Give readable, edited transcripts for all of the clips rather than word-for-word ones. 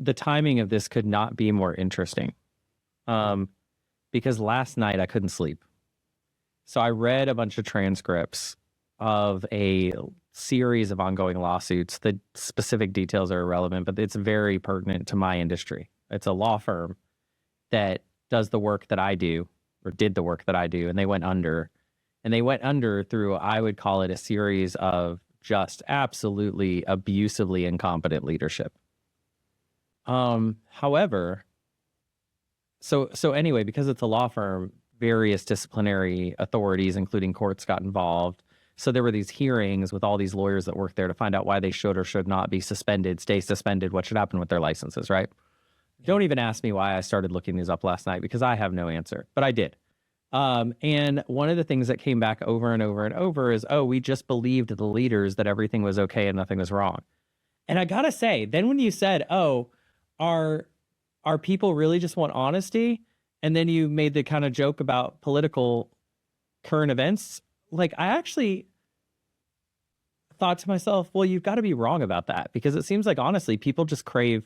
the timing of this could not be more interesting. Because last night I couldn't sleep. So I read a bunch of transcripts of a series of ongoing lawsuits. The specific details are irrelevant, but it's very pertinent to my industry. It's a law firm that does the work that I do, or did the work that I do, and they went under. And they went under through, I would call it, a series of just absolutely abusively incompetent leadership. However, so anyway, because it's a law firm, various disciplinary authorities, including courts, got involved. So there were these hearings with all these lawyers that work there to find out why they should or should not be suspended, stay suspended, what should happen with their licenses, right? Don't even ask me why I started looking these up last night, because I have no answer, but I did. And one of the things that came back over and over and over is, oh, we just believed the leaders that everything was okay and nothing was wrong. And I gotta say, then when you said, oh, our people really just want honesty, and then you made the kind of joke about political current events, like I actually thought to myself, well, you've got to be wrong about that, because it seems like, honestly, people just crave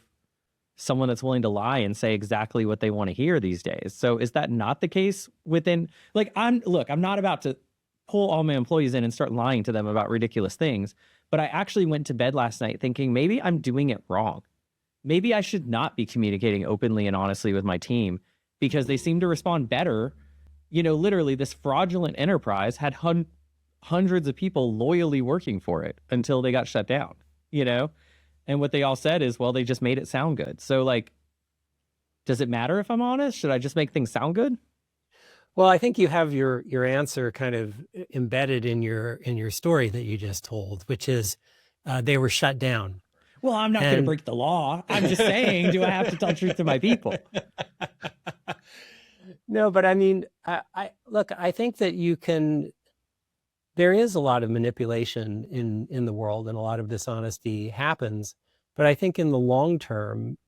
someone that's willing to lie and say exactly what they want to hear these days. So is that not the case within, like, I'm not about to pull all my employees in and start lying to them about ridiculous things, but I actually went to bed last night thinking maybe I'm doing it wrong. Maybe I should not be communicating openly and honestly with my team, because they seem to respond better. You know, literally this fraudulent enterprise had hundreds of people loyally working for it until they got shut down, you know? And what they all said is, well, they just made it sound good. So, like, does it matter if I'm honest? Should I just make things sound good? Well, I think you have your answer kind of embedded in your story that you just told, which is they were shut down. Well, I'm not going to break the law. I'm just saying, do I have to tell truth to my people? No, but I mean, I think that there is a lot of manipulation in the world, and a lot of dishonesty happens. But I think in the long term,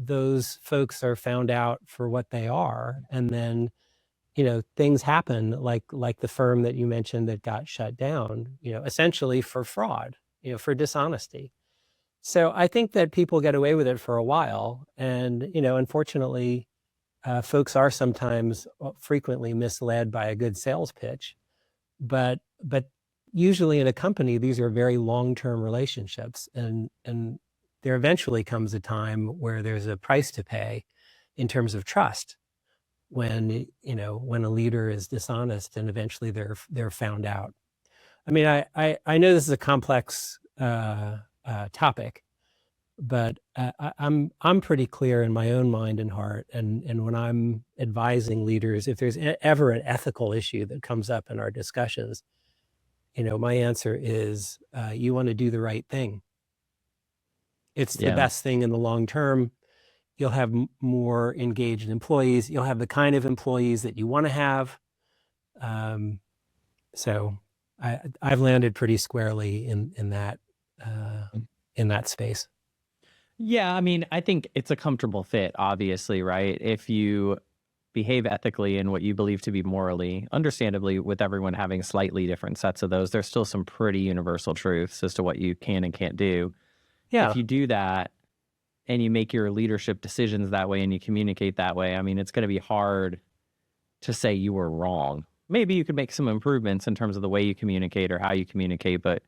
those folks are found out for what they are. And then, you know, things happen like the firm that you mentioned that got shut down, you know, essentially for fraud, you know, for dishonesty. So I think that people get away with it for a while. And, you know, unfortunately, folks are sometimes frequently misled by a good sales pitch. But usually in a company, these are very long-term relationships, and there eventually comes a time where there's a price to pay in terms of trust when a leader is dishonest, and eventually they're found out. I mean, I know this is a complex topic, but I'm pretty clear in my own mind and heart, and when I'm advising leaders, if there's ever an ethical issue that comes up in our discussions, you know, my answer is you want to do the right thing. It's the best thing in the long term. You'll have more engaged employees. You'll have the kind of employees that you want to have. So I've landed pretty squarely in that space. Yeah, I mean, I think it's a comfortable fit, obviously, right? If you behave ethically in what you believe to be morally, understandably, with everyone having slightly different sets of those, there's still some pretty universal truths as to what you can and can't do. Yeah. If you do that and you make your leadership decisions that way and you communicate that way, I mean, it's going to be hard to say you were wrong. Maybe you could make some improvements in terms of the way you communicate or how you communicate, but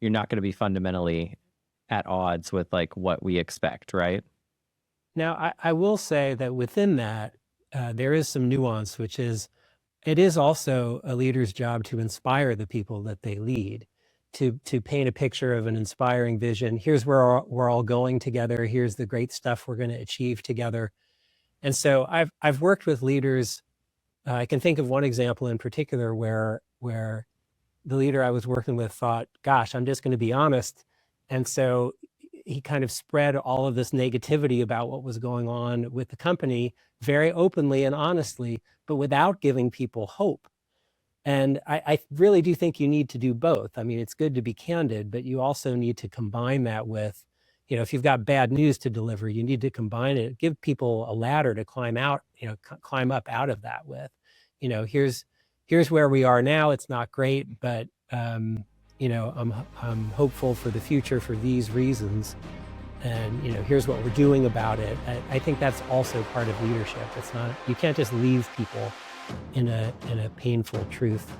you're not going to be fundamentally at odds with like what we expect, right? Now, I will say that within that, there is some nuance, which is, it is also a leader's job to inspire the people that they lead, to paint a picture of an inspiring vision. Here's where we're all going together. Here's the great stuff we're going to achieve together. And so I've worked with leaders. I can think of one example in particular where the leader I was working with thought, gosh, I'm just going to be honest. And so he kind of spread all of this negativity about what was going on with the company very openly and honestly, but without giving people hope. And I really do think you need to do both. I mean, it's good to be candid, but you also need to combine that with, you know, if you've got bad news to deliver, you need to combine it, give people a ladder to climb out, you know, climb up out of that with, you know, here's where we are now. It's not great, but, you know, I'm hopeful for the future for these reasons. and here's what we're doing about it. I think that's also part of leadership. It's not, you can't just leave people in a painful truth.